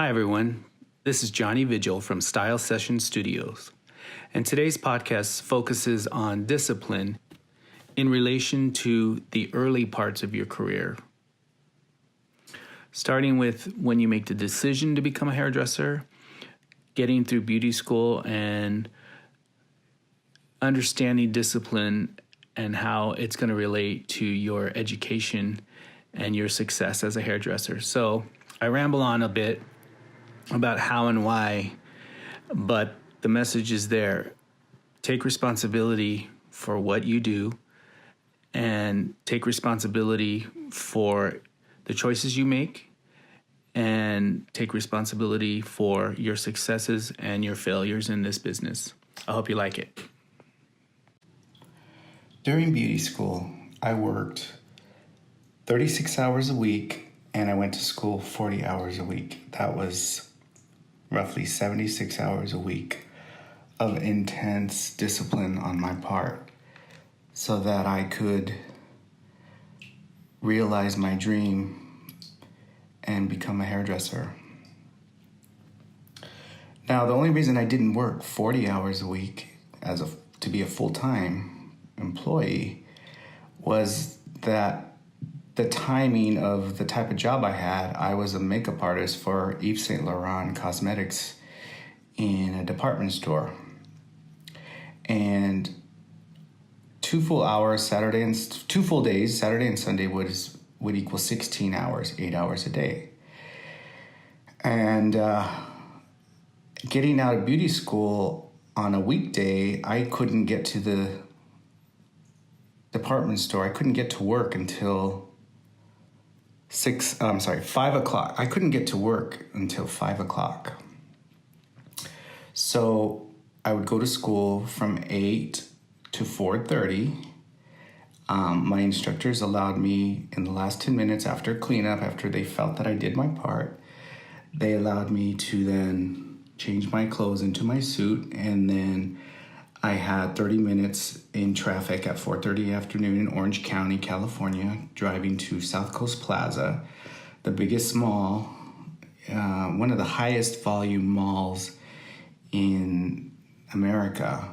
Hi, everyone. This is Johnny Vigil from Style Session Studios, and today's podcast focuses on discipline in relation to the early parts of your career. Starting with when you make the decision to become a hairdresser, getting through beauty school, and understanding discipline and how it's going to relate to your education and your success as a hairdresser. So I ramble on a bit about how and why, but the message is there. Take responsibility for what you do and take responsibility for the choices you make and take responsibility for your successes and your failures in this business. I hope you like it. During beauty school, I worked 36 hours a week and I went to school 40 hours a week. That was roughly 76 hours a week of intense discipline on my part so that I could realize my dream and become a hairdresser. Now, the only reason I didn't work 40 hours a week to be a full-time employee was that the timing of the type of job I had. I was a makeup artist for Yves Saint Laurent Cosmetics in a department store. And 2 full days, Saturday and Sunday would equal 16 hours, 8 hours a day. And getting out of beauty school on a weekday, I couldn't get to the department store. I couldn't get to work until 5 o'clock. I couldn't get to work until 5 o'clock. So I would go to school from 8 to 4:30. My instructors allowed me in the last 10 minutes after cleanup, after they felt that I did my part, they allowed me to then change my clothes into my suit, and then I had 30 minutes in traffic at 4:30 afternoon in Orange County, California, driving to South Coast Plaza, the biggest mall, one of the highest volume malls in America.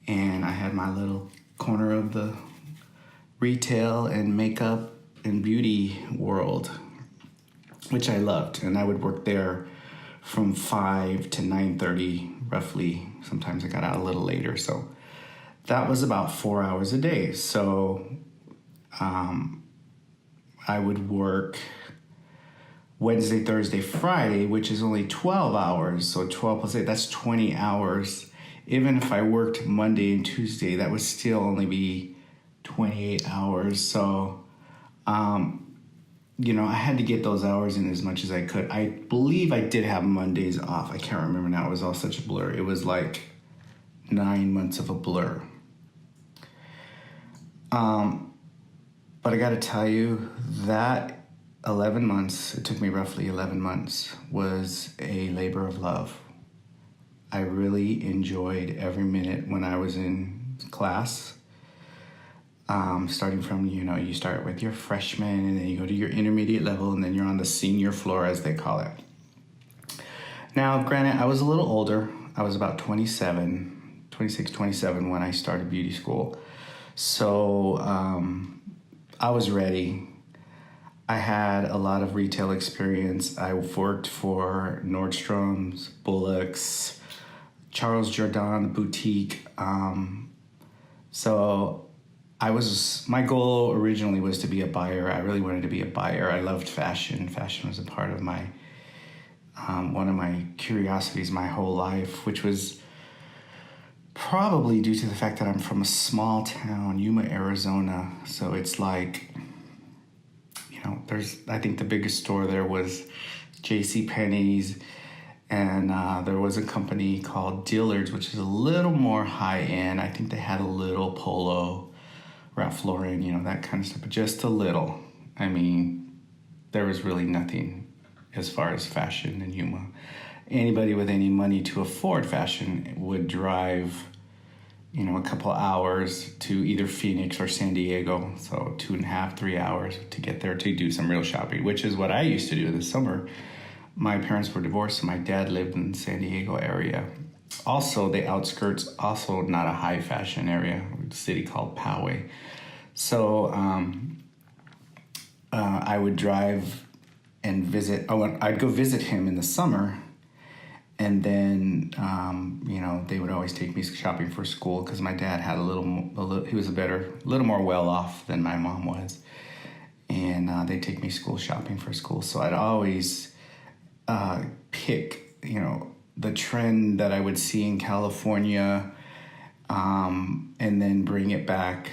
And I had my little corner of the retail and makeup and beauty world, which I loved. And I would work there from 5 to 9:30, roughly. Sometimes I got out a little later. So that was about 4 hours a day. So I would work Wednesday, Thursday, Friday, which is only 12 hours. So 12 plus 8, that's 20 hours. Even if I worked Monday and Tuesday, that would still only be 28 hours. So, I had to get those hours in as much as I could. I believe I did have Mondays off. I can't remember now. It was all such a blur. It was like 9 months of a blur. But I got to tell you, that 11 months, it took me roughly 11 months, was a labor of love. I really enjoyed every minute when I was in class. Starting from, you start with your freshman and then you go to your intermediate level and then you're on the senior floor, as they call it. Now, granted, I was a little older. I was about 26, 27 when I started beauty school. So I was ready. I had a lot of retail experience. I worked for Nordstrom's, Bullock's, Charles Jourdan boutique. So my goal originally was to be a buyer. I really wanted to be a buyer. I loved fashion. Fashion was a part of my, one of my curiosities my whole life, which was probably due to the fact that I'm from a small town, Yuma, Arizona. So it's like, I think the biggest store there was JCPenney's, and there was a company called Dillard's, which is a little more high-end. I think they had a little Polo, Ralph Lauren, that kind of stuff, but just a little. I mean, there was really nothing as far as fashion in Yuma. Anybody with any money to afford fashion would drive, a couple hours to either Phoenix or San Diego. So 2.5, 3 hours to get there to do some real shopping, which is what I used to do this summer. My parents were divorced, and my dad lived in the San Diego area. Also, the outskirts, also not a high fashion area, a city called Poway. So I would drive and visit. I'd go visit him in the summer, and then they would always take me shopping for school because my dad had he was a little more well off than my mom was, and they'd take me school shopping for school. So I'd always pick the trend that I would see in California, and then bring it back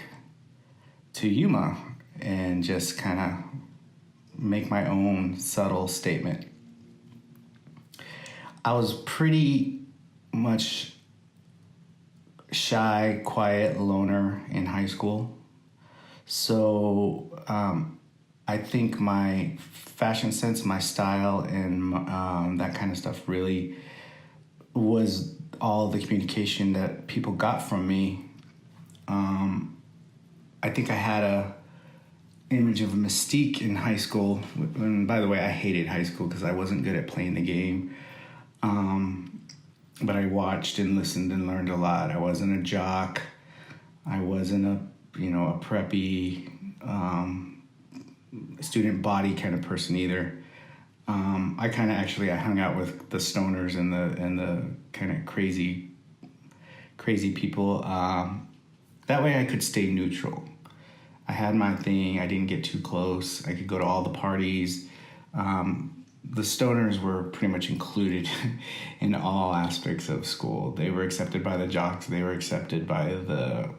to Yuma and just kind of make my own subtle statement. I was pretty much shy, quiet loner in high school. So I think my fashion sense, my style, and that kind of stuff really was all the communication that people got from me. I think I had a image of a mystique in high school. And by the way, I hated high school because I wasn't good at playing the game. But I watched and listened and learned a lot. I wasn't a jock. I wasn't a preppy student body kind of person either. I hung out with the stoners and the kind of crazy people. That way I could stay neutral. I had my thing. I didn't get too close. I could go to all the parties. The stoners were pretty much included in all aspects of school. They were accepted by the jocks. They were accepted by the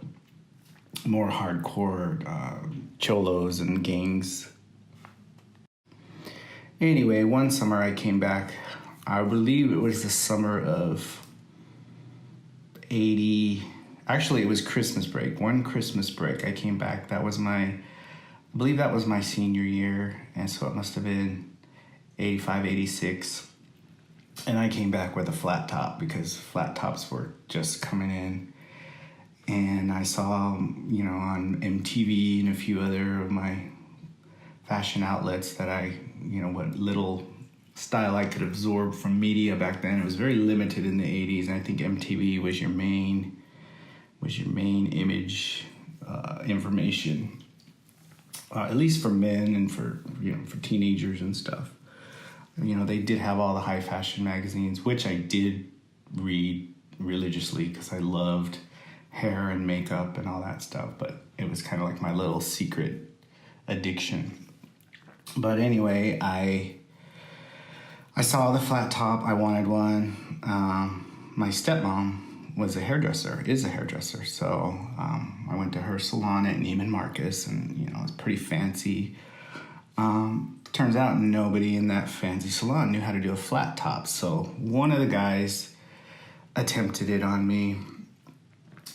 more hardcore cholos and gangs. Anyway, one summer I came back. I believe it was the summer of 80. Actually, it was Christmas break. One Christmas break, I came back. I believe that was my senior year. And so it must have been 85, 86. And I came back with a flat top because flat tops were just coming in. And I saw, on MTV and a few other of my fashion outlets that what little style I could absorb from media back then. It was very limited in the 80s. And I think MTV was your main image information, at least for men and for teenagers and stuff. They did have all the high fashion magazines, which I did read religiously because I loved hair and makeup and all that stuff, but it was kind of like my little secret addiction. But anyway, I saw the flat top. I wanted one. My stepmom is a hairdresser. So I went to her salon at Neiman Marcus, and it was pretty fancy. Turns out nobody in that fancy salon knew how to do a flat top. So one of the guys attempted it on me,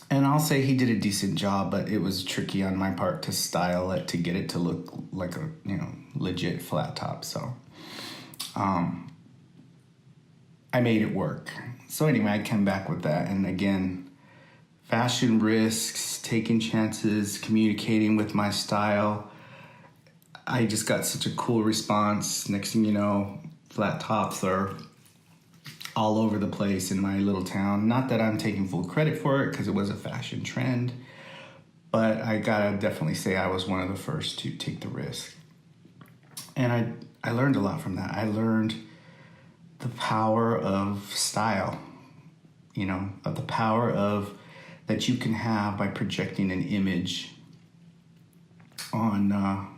and I'll say he did a decent job, but it was tricky on my part to style it to get it to look like a legit flat top. So I made it work. So anyway, I came back with that. And again, fashion risks, taking chances, communicating with my style. I just got such a cool response. Next thing you know, flat tops are all over the place in my little town. Not that I'm taking full credit for it because it was a fashion trend, but I gotta definitely say I was one of the first to take the risk. And I learned a lot from that. I learned the power of style, of the power of that you can have by projecting an image on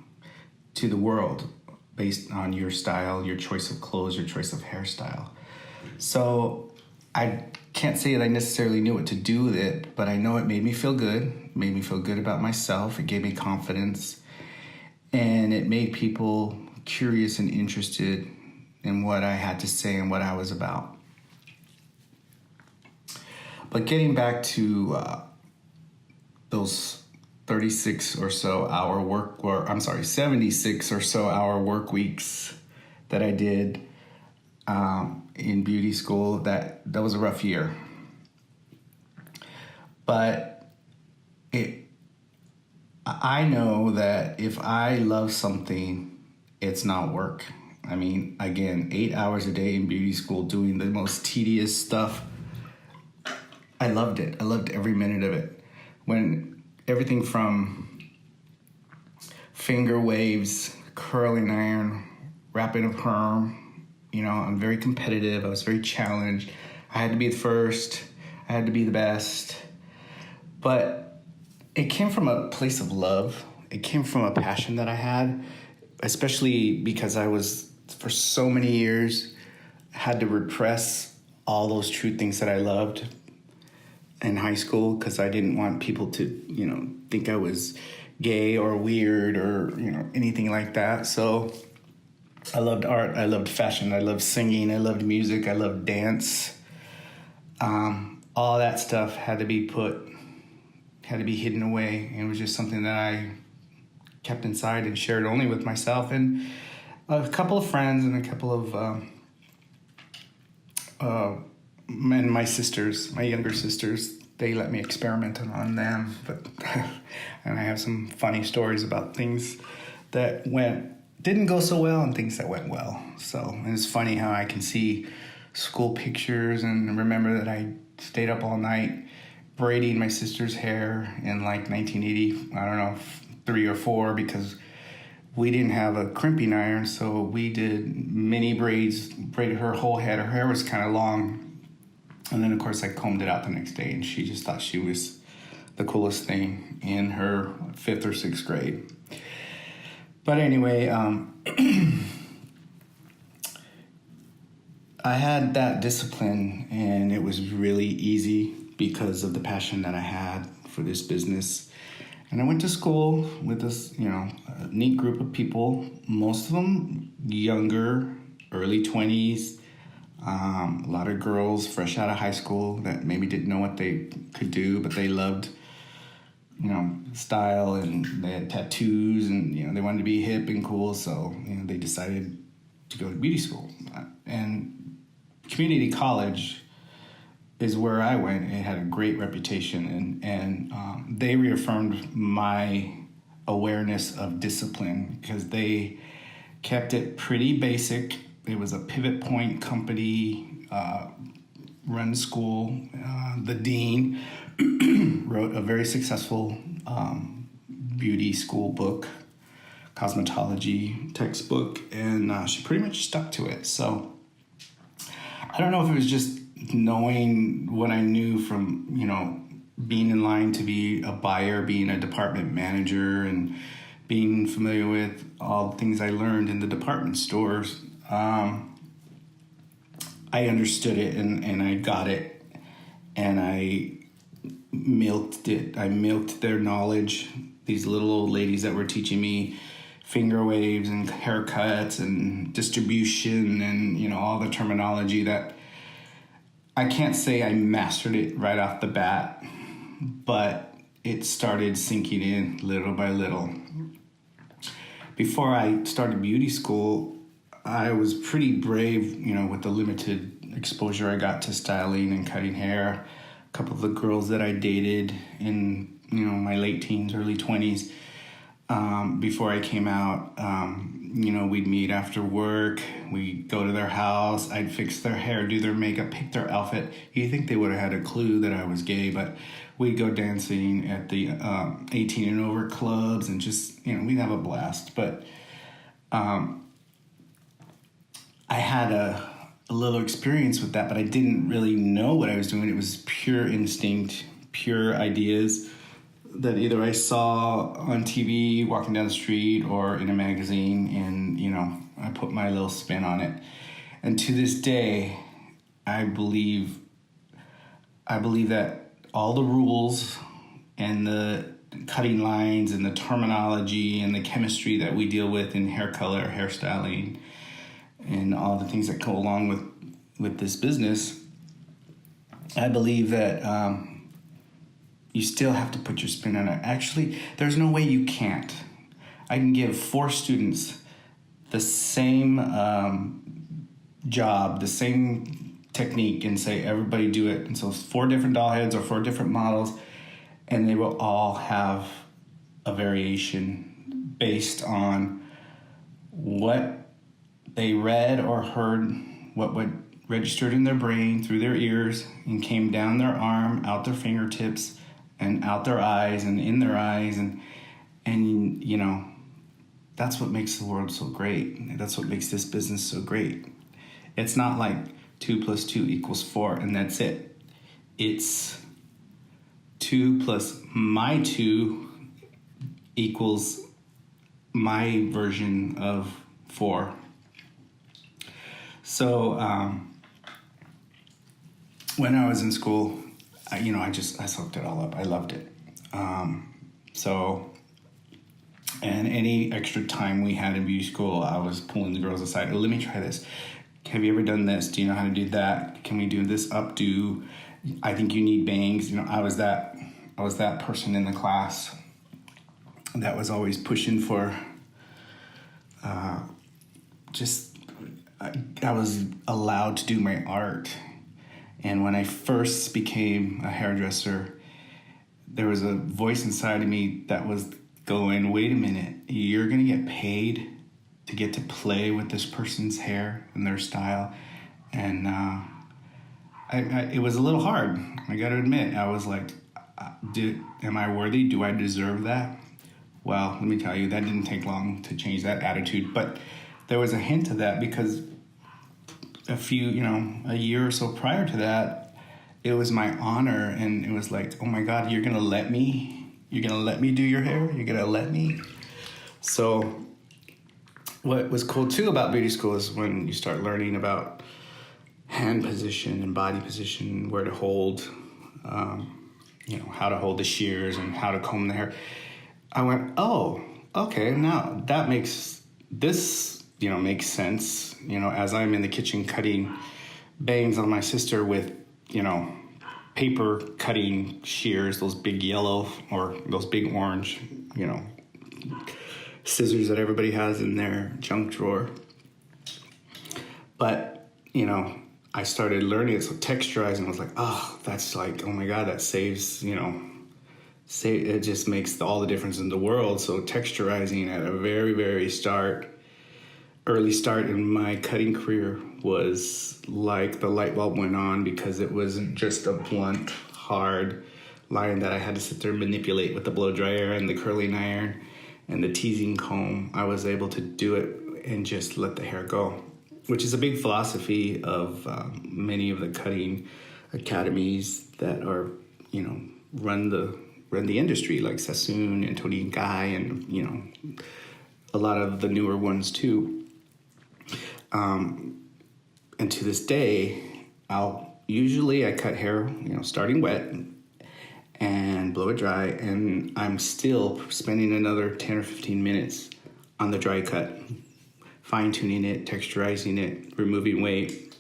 to the world based on your style, your choice of clothes, your choice of hairstyle. So I can't say that I necessarily knew what to do with it, but I know it made me feel good about myself. It gave me confidence, and it made people curious and interested in what I had to say and what I was about. But getting back to those 76 or so hour 76 or so hour work weeks that I did in beauty school, that was a rough year. But I know that if I love something, it's not work. I mean, again, 8 hours a day in beauty school doing the most tedious stuff. I loved it. I loved every minute of it. When everything from finger waves, curling iron, wrapping a perm, you know, I'm very competitive. I was very challenged. I had to be the first. I had to be the best. But it came from a place of love. It came from a passion that I had, especially because I was, for so many years, had to repress all those true things that I loved in high school because I didn't want people to, you know, think I was gay or weird or, you know, anything like that. So I loved art. I loved fashion. I loved singing. I loved music. I loved dance. All that stuff had to be hidden away. And it was just something that I kept inside and shared only with myself and a couple of friends and a couple of and my sisters, my younger sisters. They let me experiment on them, but and I have some funny stories about things that didn't go so well and things that went well. So and it's funny how I can see school pictures and remember that I stayed up all night braiding my sister's hair in like 1980, I don't know, 3 or 4, because we didn't have a crimping iron, so we did mini braids, braided her whole head. Her hair was kind of long. And then, of course, I combed it out the next day, and she just thought she was the coolest thing in her 5th or 6th grade. But anyway, I had that discipline, and it was really easy because of the passion that I had for this business. And I went to school with this, you know, a neat group of people, most of them younger, early 20s, a lot of girls fresh out of high school that maybe didn't know what they could do, but they loved, you know, style, and they had tattoos, and, you know, they wanted to be hip and cool, so, you know, they decided to go to beauty school. And community college is where I went. It had a great reputation, and they reaffirmed my awareness of discipline because they kept it pretty basic. It was a pivot point company run school. The dean wrote a very successful beauty school book, cosmetology textbook, and she pretty much stuck to it. So I don't know if it was just knowing what I knew from, you know, being in line to be a buyer, being a department manager, and being familiar with all the things I learned in the department stores. I understood it and I got it, and I milked it. I milked their knowledge. These little old ladies that were teaching me finger waves and haircuts and distribution and, you know, all the terminology that I can't say I mastered it right off the bat, but it started sinking in little by little. Before I started beauty school, I was pretty brave, you know, with the limited exposure I got to styling and cutting hair. A couple of the girls that I dated in, you know, my late teens, early 20s, before I came out, you know, we'd meet after work. We'd go to their house. I'd fix their hair, do their makeup, pick their outfit. You'd think they would have had a clue that I was gay, but we'd go dancing at the 18 and over clubs and just, you know, we'd have a blast. But I had a little experience with that, but I didn't really know what I was doing. It was pure instinct, pure ideas that either I saw on TV, walking down the street, or in a magazine, and, you know, I put my little spin on it. And to this day, I believe that all the rules and the cutting lines and the terminology and the chemistry that we deal with in hair color, hairstyling, and all the things that go along with this business, I believe that you still have to put your spin on it. Actually, there's no way you can't. I can give 4 students the same job, the same technique, and say, everybody do it. And so 4 different doll heads or 4 different models, and they will all have a variation based on what they read or heard what registered in their brain through their ears and came down their arm, out their fingertips, and out their eyes and in their eyes. And you know, that's what makes the world so great. That's what makes this business so great. It's not like 2 + 2 = 4 and that's it. It's 2 plus my 2 equals my version of 4. So when I was in school, I soaked it all up. I loved it. And any extra time we had in beauty school, I was pulling the girls aside. Oh, let me try this. Have you ever done this? Do you know how to do that? Can we do this updo? I think you need bangs. I was that person in the class that was always pushing for I was allowed to do my art. And when I first became a hairdresser, there was a voice inside of me that was going, wait a minute, you're going to get paid to get to play with this person's hair and their style. And it was a little hard. I got to admit, I was like, am I worthy? Do I deserve that? Well, let me tell you, that didn't take long to change that attitude. But there was a hint of that because a year or so prior to that, it was my honor. And it was like, oh my God, you're going to let me? You're going to let me do your hair? You're going to let me? So what was cool too about beauty school is when you start learning about hand position and body position, where to hold, how to hold the shears and how to comb the hair. I went, oh, okay, now that makes sense. As I'm in the kitchen cutting bangs on my sister with, paper cutting shears, those big yellow or those big orange, scissors that everybody has in their junk drawer. But, I started learning it, so texturizing was like, oh, that's like, oh my God, that saves, it just makes all the difference in the world. So texturizing at a very, very early start in my cutting career was like the light bulb went on, because it wasn't just a blunt, hard line that I had to sit there and manipulate with the blow dryer and the curling iron and the teasing comb. I was able to do it and just let the hair go, which is a big philosophy of many of the cutting academies that are, run the industry, like Sassoon and Tony and Guy, and a lot of the newer ones too. And to this day, I cut hair, starting wet and blow it dry, and I'm still spending another 10 or 15 minutes on the dry cut, fine-tuning it, texturizing it, removing weight,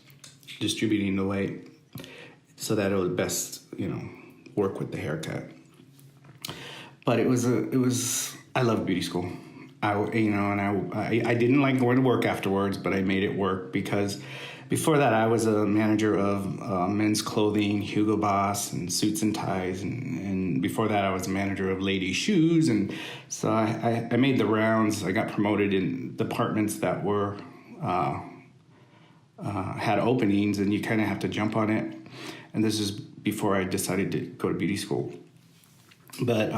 distributing the weight so that it would best, work with the haircut. But I love beauty school. I didn't like going to work afterwards, but I made it work because before that I was a manager of men's clothing, Hugo Boss, and suits and ties, and before that I was a manager of ladies' shoes, and so I made the rounds. I got promoted in departments that were had openings, and you kind of have to jump on it. And this is before I decided to go to beauty school. But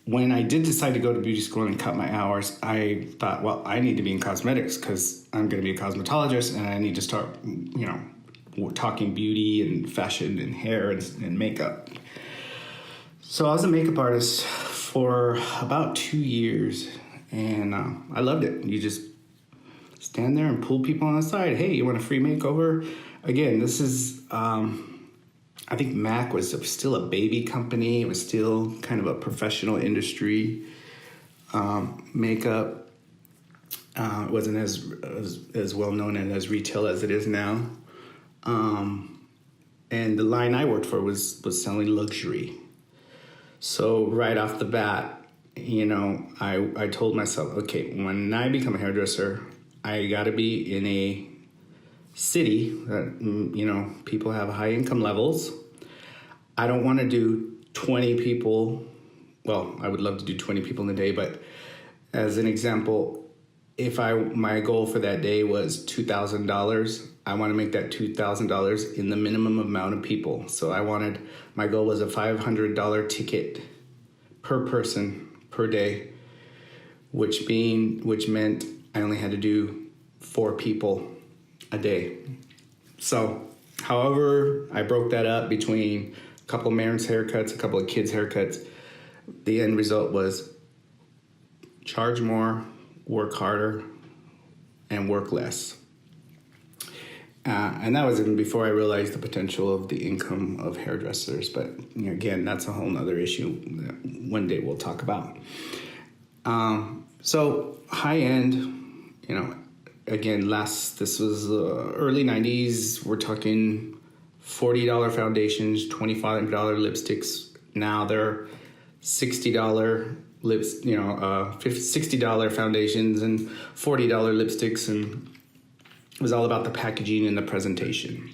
when I did decide to go to beauty school and cut my hours, I thought, well, I need to be in cosmetics because I'm going to be a cosmetologist, and I need to start, talking beauty and fashion and hair and makeup. So I was a makeup artist for about 2 years, and I loved it. You just stand there and pull people on the side. Hey, you want a free makeover? Again, this is... I think MAC was still a baby company. It was still kind of a professional industry. Makeup wasn't as well known and as retail as it is now. And the line I worked for was selling luxury. So right off the bat, I told myself, okay, when I become a hairdresser, I got to be in a city that, people have high income levels. I don't want to do 20 people. Well, I would love to do 20 people in a day, but as an example, my goal for that day was $2,000, I want to make that $2,000 in the minimum amount of people. So my goal was a $500 ticket per person per day, which meant I only had to do 4 people a day. So, however, I broke that up between a couple of parents' haircuts, a couple of kids' haircuts. The end result was charge more, work harder, and work less. And that was even before I realized the potential of the income of hairdressers. But again, that's a whole nother issue that one day we'll talk about. So high end, again, this was early 90s. We're talking $40 foundations, $25 lipsticks. Now they're $60 lips, $60 foundations and $40 lipsticks, and it was all about the packaging and the presentation.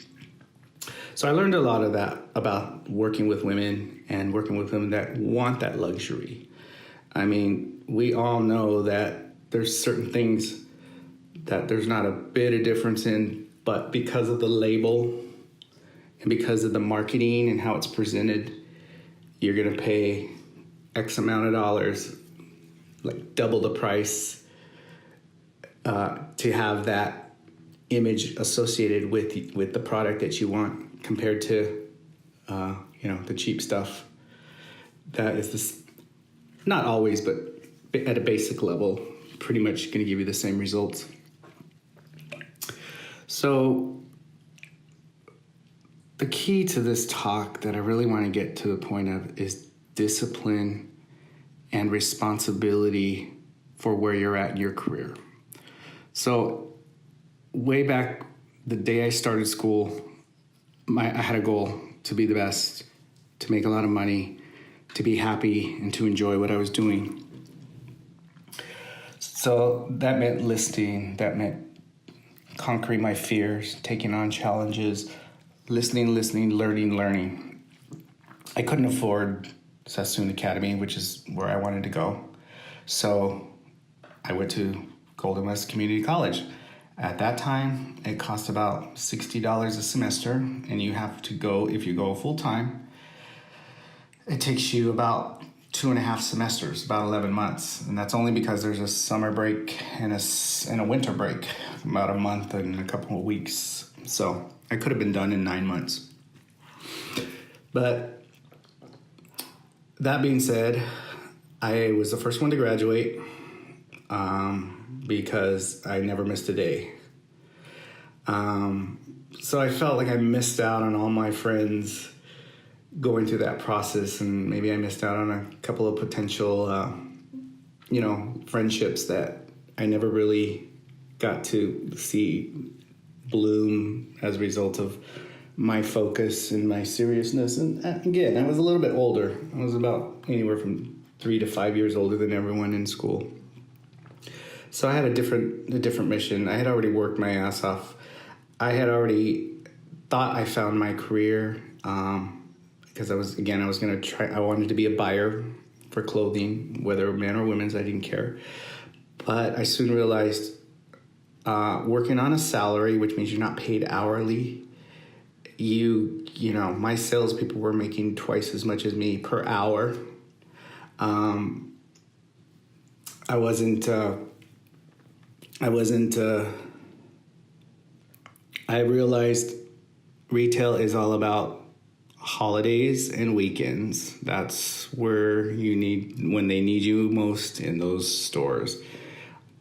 So I learned a lot of that about working with women and working with women that want that luxury. I mean, we all know that there's certain things that there's not a bit of difference in, but because of the label and because of the marketing and how it's presented, you're going to pay X amount of dollars, like double the price, to have that image associated with the product that you want, compared to the cheap stuff that is this, not always, but at a basic level, pretty much going to give you the same results. So the key to this talk that I really want to get to the point of is discipline and responsibility for where you're at in your career. So way back the day I started school, I had a goal to be the best, to make a lot of money, to be happy, and to enjoy what I was doing. So that meant listing, that meant conquering my fears, taking on challenges, listening, learning. I couldn't afford Sassoon Academy, which is where I wanted to go. So I went to Golden West Community College. At that time, it cost about $60 a semester, and you have to go, if you go full time, it takes you about 2.5 semesters, about 11 months. And that's only because there's a summer break and a winter break, about a month and a couple of weeks. So I could have been done in 9 months. But that being said, I was the first one to graduate, because I never missed a day. So I felt like I missed out on all my friends going through that process, and maybe I missed out on a couple of potential, friendships that I never really got to see bloom as a result of my focus and my seriousness. And again, I was a little bit older. I was about anywhere from 3 to 5 years older than everyone in school. So I had a different mission. I had already worked my ass off. I had already thought I found my career, because I wanted to be a buyer for clothing, whether men or women's, I didn't care. But I soon realized, working on a salary, which means you're not paid hourly, my salespeople were making twice as much as me per hour. I realized retail is all about holidays and weekends. That's where when they need you most in those stores.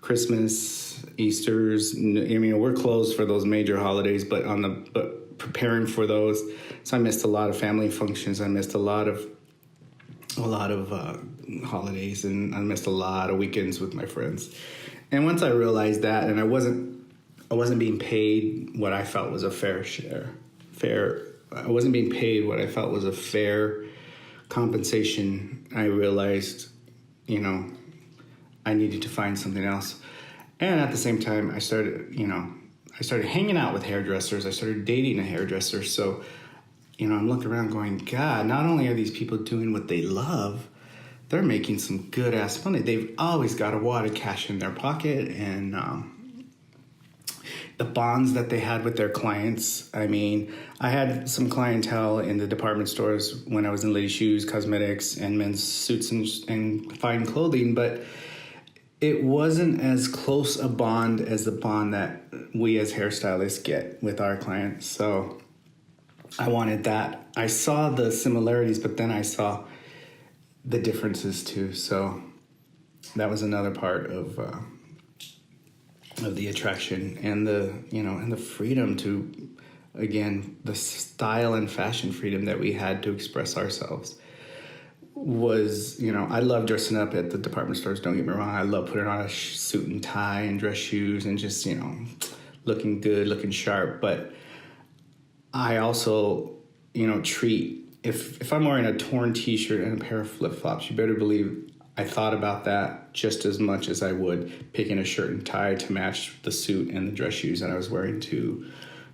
Christmas, Easter's, we're closed for those major holidays, but preparing for those. So I missed a lot of family functions. I missed a lot of holidays, and I missed a lot of weekends with my friends. And once I realized that, and I wasn't being paid what I felt was a I wasn't being paid what I felt was a fair compensation, I realized, I needed to find something else. And at the same time, I started hanging out with hairdressers. I started dating a hairdresser. So, I'm looking around going, God, not only are these people doing what they love, they're making some good ass money. They've always got a wad of cash in their pocket, and the bonds that they had with their clients. I mean, I had some clientele in the department stores when I was in ladies' shoes, cosmetics, and men's suits and fine clothing, but it wasn't as close a bond as the bond that we as hairstylists get with our clients. So I wanted that. I saw the similarities, but then I saw the differences too. So that was another part of the attraction and the freedom to, again, the style and fashion freedom that we had to express ourselves. Was, I love dressing up at the department stores, don't get me wrong. I love putting on a suit and tie and dress shoes and just, looking good, looking sharp. But I also, treat, if I'm wearing a torn t-shirt and a pair of flip-flops, you better believe I thought about that just as much as I would picking a shirt and tie to match the suit and the dress shoes that I was wearing to,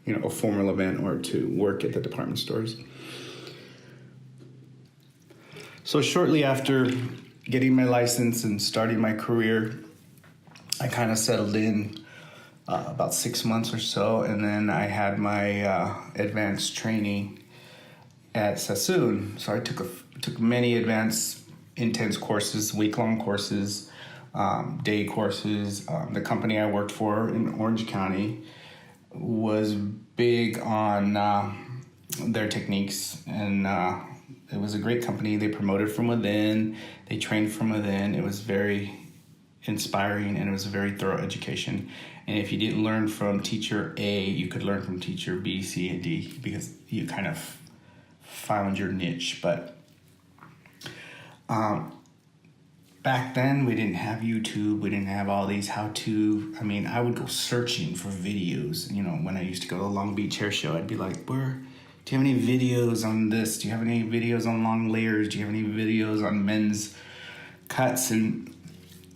a formal event or to work at the department stores. So shortly after getting my license and starting my career, I kind of settled in about 6 months or so, and then I had my advanced training at Sassoon. So I took many advanced intense courses, week-long courses, day courses. The company I worked for in Orange County was big on their techniques, and it was a great company. They promoted from within. They trained from within. It was very inspiring, and it was a very thorough education. And if you didn't learn from teacher A, you could learn from teacher B, C, and D, because you kind of found your niche. But back then, we didn't have YouTube. We didn't have all these how-to. I mean, I would go searching for videos. When I used to go to the Long Beach Hair Show, I'd be like, do you have any videos on this? Do you have any videos on long layers? Do you have any videos on men's cuts? And,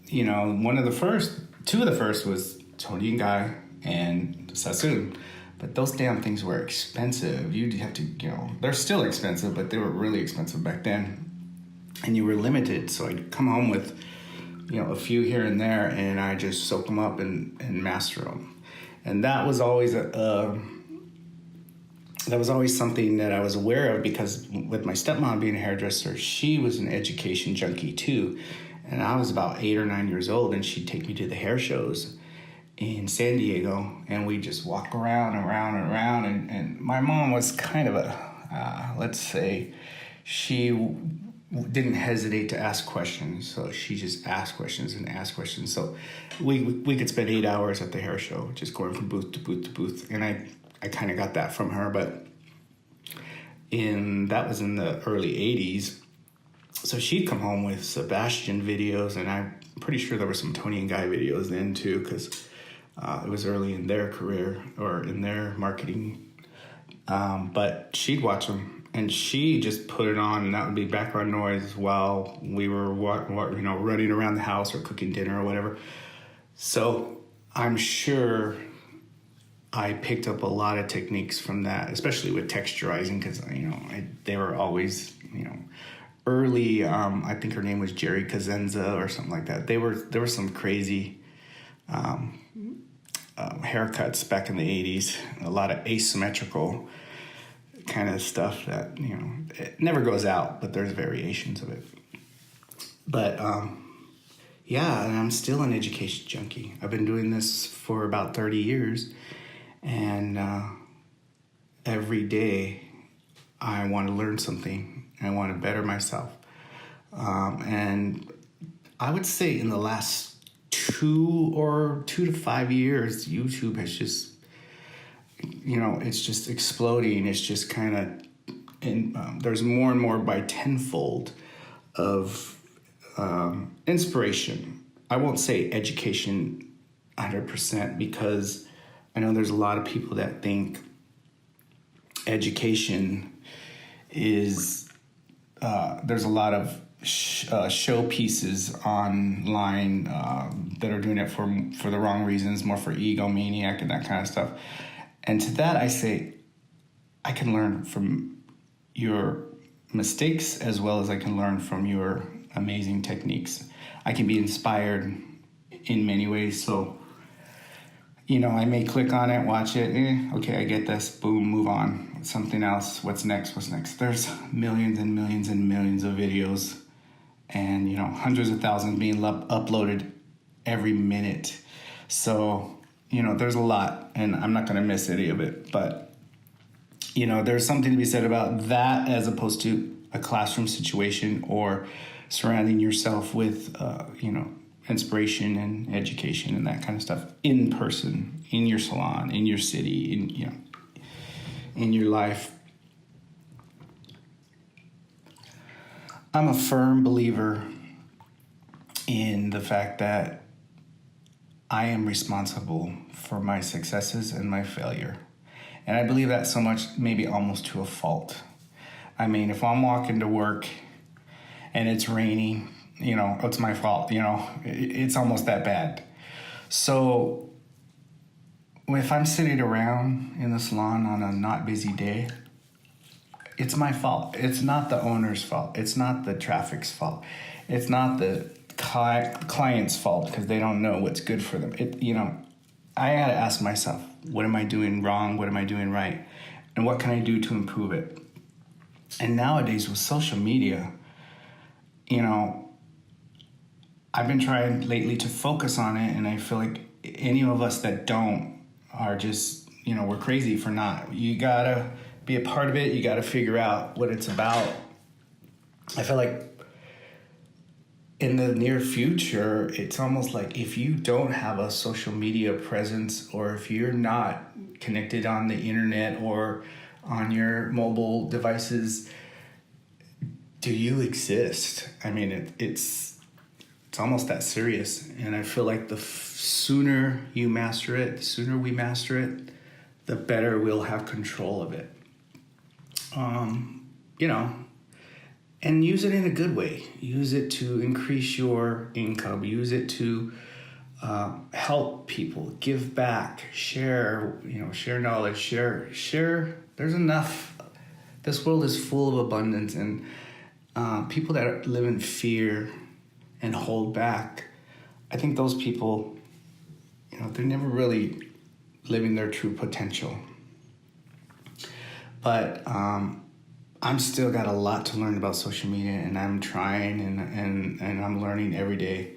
two of the first was Tony and Guy and Sassoon. But those damn things were expensive. You'd have to, they're still expensive, but they were really expensive back then. And you were limited. So I'd come home with, a few here and there, and I just soak them up and master them. And that was always something that I was aware of, because with my stepmom being a hairdresser, she was an education junkie too. And I was about 8 or 9 years old, and she'd take me to the hair shows in San Diego, and we'd just walk around and around and around. And my mom was kind of let's say, she didn't hesitate to ask questions. So she just asked questions and asked questions. So we could spend 8 hours at the hair show, just going from booth to booth to booth. And I kind of got that from her, but that was in the early 80s. So she'd come home with Sebastian videos, and I'm pretty sure there were some Tony and Guy videos then too, because it was early in their career or in their marketing. But she'd watch them, and she just put it on, and that would be background noise while we were running around the house or cooking dinner or whatever. So I'm sure I picked up a lot of techniques from that, especially with texturizing, because they were always early. I think her name was Jerry Kazenza or something like that. There were some crazy haircuts back in the 80s, a lot of asymmetrical kind of stuff that it never goes out, but there's variations of it. But and I'm still an education junkie. I've been doing this for about 30 years. And every day I want to learn something. I want to better myself. And I would say in the last 2 to 5 years, YouTube has just, it's just exploding. It's just kind of, there's more and more by tenfold of inspiration. I won't say education 100%, because I know there's a lot of people that think education is, there's a lot of show pieces online that are doing it for the wrong reasons, more for egomaniac and that kind of stuff. And to that I say, I can learn from your mistakes as well as I can learn from your amazing techniques. I can be inspired in many ways. So, I may click on it, watch it. Okay, I get this. Boom, move on. Something else. What's next? There's millions and millions and millions of videos and, hundreds of thousands being uploaded every minute. So, there's a lot, and I'm not going to miss any of it. But, there's something to be said about that as opposed to a classroom situation or surrounding yourself with, inspiration and education and that kind of stuff in person, in your salon, in your city, in your life. I'm a firm believer in the fact that I am responsible for my successes and my failure. And I believe that so much, maybe almost to a fault. I mean, if I'm walking to work and it's raining, it's my fault, it's almost that bad. So if I'm sitting around in the salon on a not busy day, it's my fault. It's not the owner's fault. It's not the traffic's fault. It's not the client's fault because they don't know what's good for them. I got to ask myself, what am I doing wrong? What am I doing right? And what can I do to improve it? And nowadays with social media, I've been trying lately to focus on it, and I feel like any of us that don't are just, we're crazy for not. You gotta be a part of it. You gotta figure out what it's about. I feel like in the near future, it's almost like if you don't have a social media presence, or if you're not connected on the internet or on your mobile devices, do you exist? I mean, it's almost that serious. And I feel like the sooner you master it, the sooner we master it, the better we'll have control of it. And use it in a good way. Use it to increase your income. Use it to help people, give back, share knowledge, share. There's enough. This world is full of abundance, and people that live in fear and hold back, I think those people, they're never really living their true potential. But I'm still got a lot to learn about social media, and I'm trying and I'm learning every day.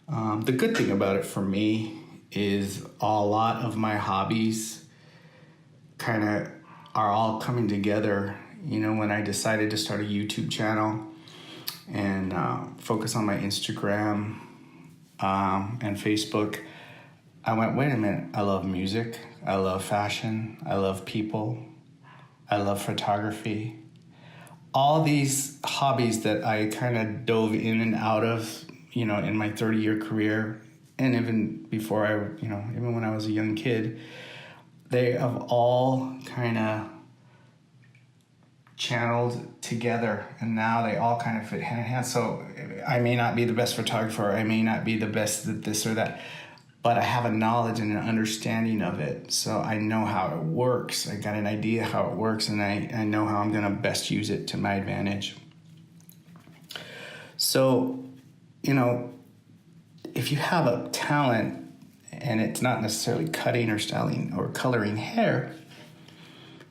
The good thing about it for me is a lot of my hobbies kind of are all coming together. When I decided to start a YouTube channel and focus on my Instagram and Facebook, I went, wait a minute, I love music, I love fashion, I love people, I love photography. All these hobbies that I kind of dove in and out of, in my 30-year career, and even before even when I was a young kid, they have all kind of channeled together, and now they all kind of fit hand in hand. So I may not be the best photographer, I may not be the best at this or that, but I have a knowledge and an understanding of it. So I know how it works. I got an idea how it works, and I know how I'm going to best use it to my advantage. So, if you have a talent and it's not necessarily cutting or styling or coloring hair,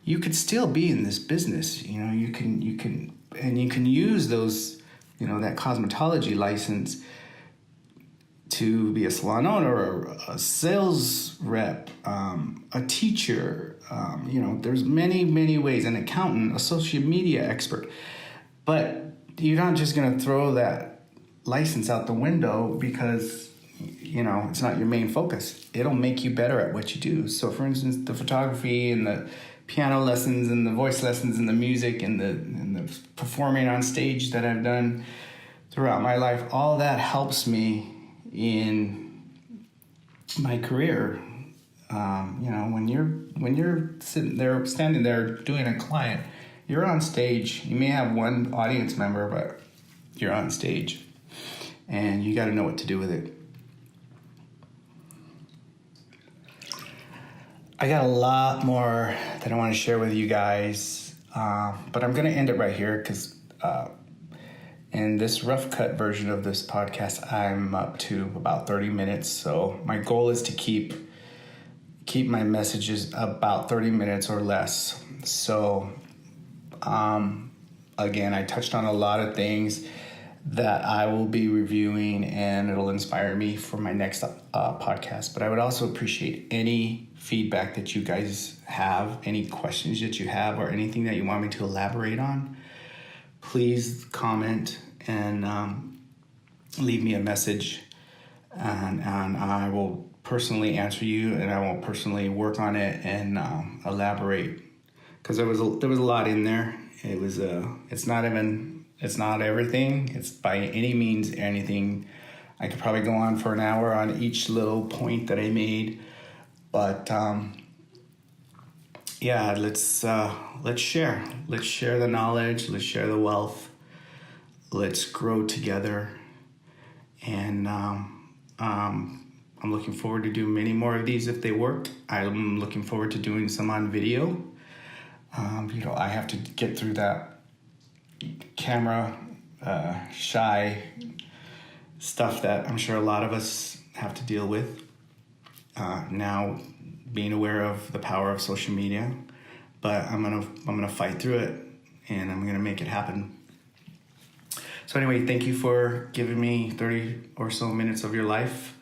you could still be in this business. You can use those, that cosmetology license to be a salon owner or a sales rep, a teacher, there's many, many ways, an accountant, a social media expert. But you're not just going to throw that license out the window because, it's not your main focus. It'll make you better at what you do. So for instance, the photography and the piano lessons and the voice lessons and the music and the performing on stage that I've done throughout my life, all that helps me in my career. When you're standing there doing a client, you're on stage. You may have one audience member, but you're on stage, and you got to know what to do with it. I got a lot more that I want to share with you guys, but I'm going to end it right here because In this rough cut version of this podcast, I'm up to about 30 minutes. So my goal is to keep my messages about 30 minutes or less. So again, I touched on a lot of things that I will be reviewing, and it'll inspire me for my next podcast. But I would also appreciate any feedback that you guys have, any questions that you have, or anything that you want me to elaborate on. Please comment and leave me a message, and I will personally answer you, and I will personally work on it and elaborate, because there was a lot in there. It's not everything. It's by any means anything. I could probably go on for an hour on each little point that I made, but yeah, let's share the knowledge, let's share the wealth, let's grow together, and I'm looking forward to doing many more of these if they work. I'm looking forward to doing some on video. I have to get through that camera shy stuff that I'm sure a lot of us have to deal with now, being aware of the power of social media. But I'm gonna fight through it, and I'm gonna make it happen. So anyway, thank you for giving me 30 or so minutes of your life.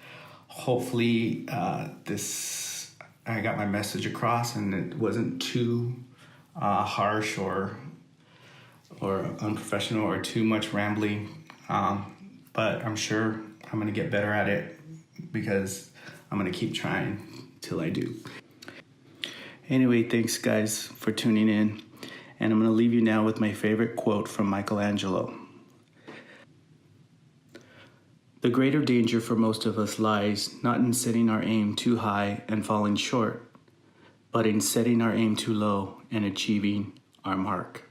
Hopefully I got my message across, and it wasn't too harsh or unprofessional or too much rambling, but I'm sure I'm gonna get better at it, because I'm gonna keep trying till I do. Anyway, thanks guys for tuning in, and I'm gonna leave you now with my favorite quote from Michelangelo. The greater danger for most of us lies not in setting our aim too high and falling short, but in setting our aim too low and achieving our mark.